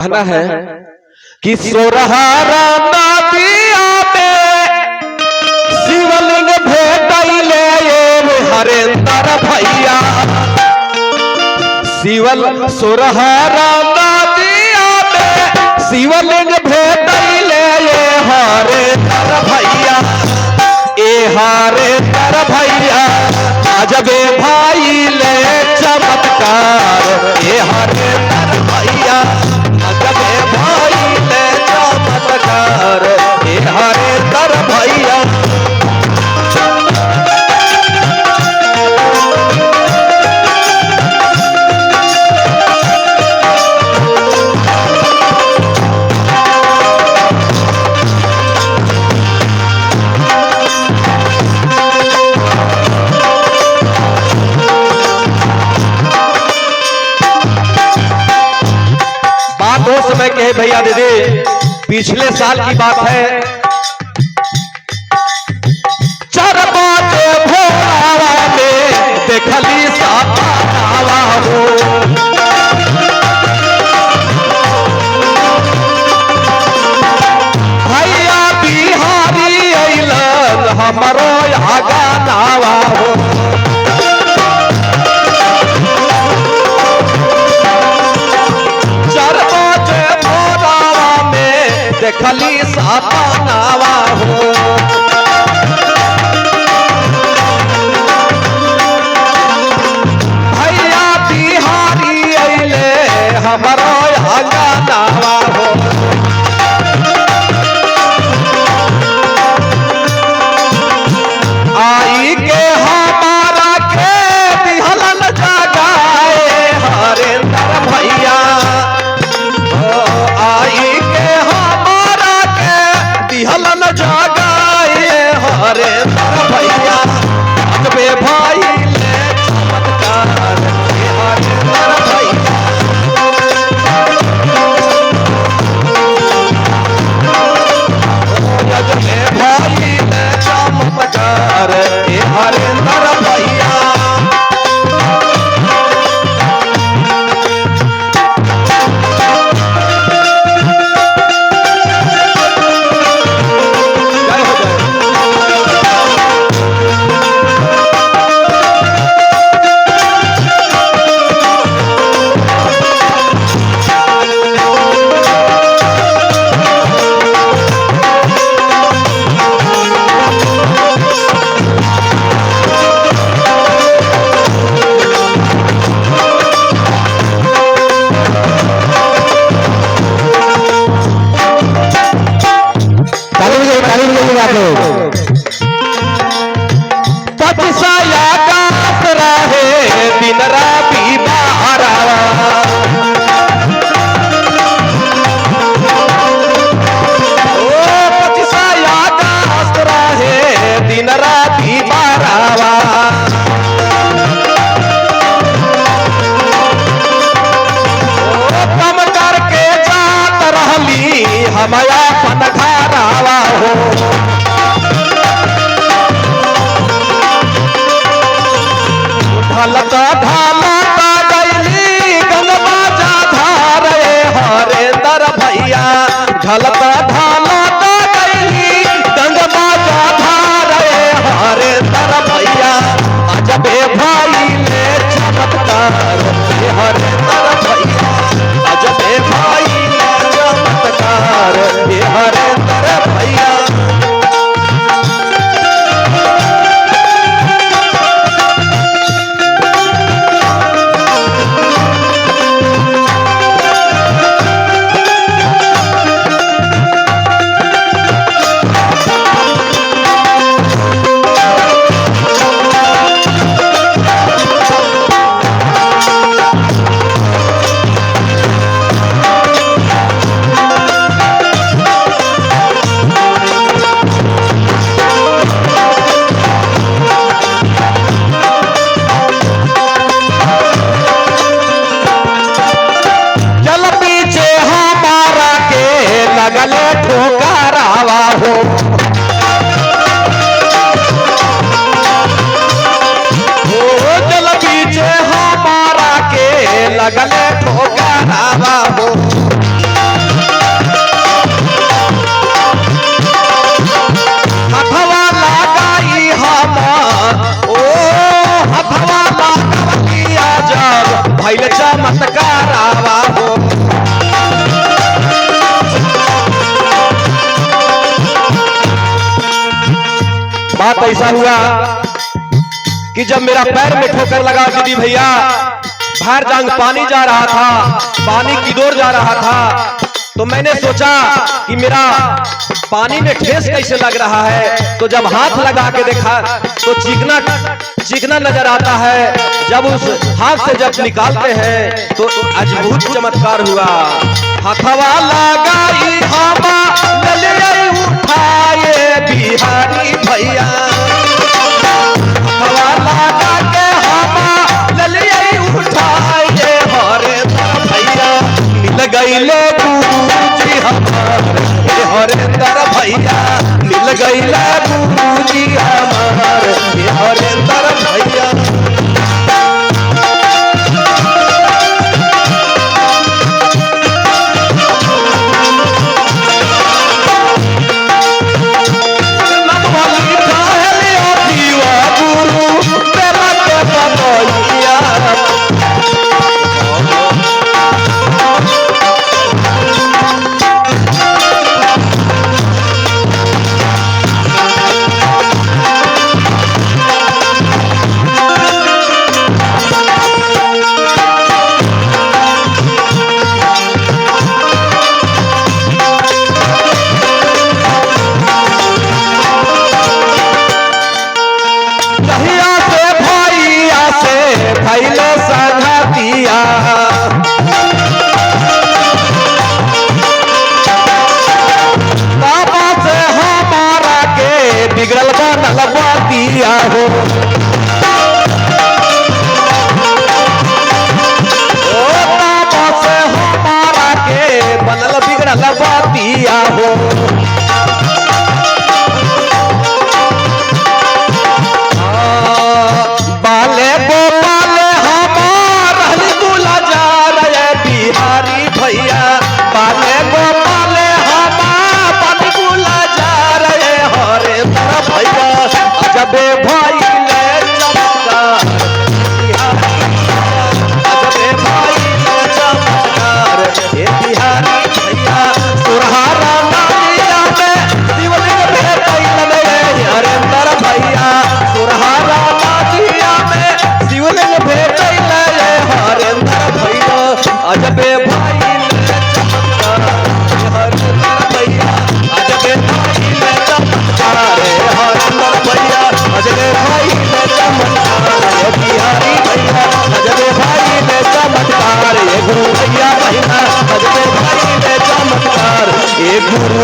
कहना है कि सोरहारा नदिया में शिवलिंग भेटैले हरेंद्र भैया। सोरहारा नदिया में शिवलिंग भेटैले हरेंद्र भैया। ए हरेंद्र भैया अजबे भाई ले चमत्कार। ए हरेंद्र भैया अजबे भाई ले चमत्कार। ए हरेंद्र भैया समय कहे भैया दीदी, पिछले साल की बात है। चरबा के भोरावा में देखली सापावा हो। भैया बिहारी अइलन हमरो आगा नावा हो। देखली सापानावा हो। भैया बिहारी अइले हमरो आगा नावा हो। आई के हमारा के दिहलन जगाए हरेंद्र भैया। आई के दिहलन जगाए हरेंद्र भैया अजबे भाई ले चमत्कार। हरेंद्र भैया अजबे भाई ले चमत्कार। हरेंद्र भैया हमारा पनघारावा हो। ढलता ढलता गैली गंगबाजा धार हरेंद्र भैया। ढलता ढलता गैली गंगबाजा धार हरेंद्र भैया अजबे भाई ले चमत्कार। हरेंद्र भैया अजबे भाई ले चमत्कार। हरेंद्र भैया लगले ठोकरावा हो। जल बीचे हमारा के लगले ठोकरावा हो। ऐसा हुआ कि जब मेरा पैर में ठोकर लगा दीदी भैया, बाहर जांग पानी जा रहा था, पानी की डोर जा रहा था, तो मैंने सोचा कि मेरा पानी में ठेस कैसे लग रहा है। तो जब हाथ लगा के देखा तो चिकना चिकना नजर आता है। जब उस हाथ से जब निकालते हैं तो अद्भुत चमत्कार हुआ। हथवा लगाई हमा ललिया उठाए बिहारी भैया, हथवा लगा के हमा ललिया उठाए हरे भैया, मिल गईले गुरुजी हमार हरेंद्र भैया, मिल गईले गुरुजी हमार हरेंद्र भैया। बिगड़ल बनल दिया हो, से हमारा के बनल बिगड़ल दिया हो। बाले गोपाले हमार दूल्हा जा रहे बिहारी भैया, बाले गोपाले हमार बन दूल्हा जा रहे हरे भैया। अजबे भाई ले चमत्कार, अजबे भाई ले चमत्कार हे बिहारी भैया। सुरहारा नालिया में शिवलिंग भेटैल रे हरेंद्र भैया, सुरहारा नालिया में शिवलिंग भेटैल रे हरेंद्र भैया। अजबे भाई ले चमत्कार हरेंद्र भैया, अजबे भाई ले चमत्कार हरेंद्र भैया, अजबे भाई ले चमत्कार बिहारी भैया, अजबे भाई ले चमत्कार ये गुरु भैया भैया, अजबे भाई ले चमत्कार ये गुरु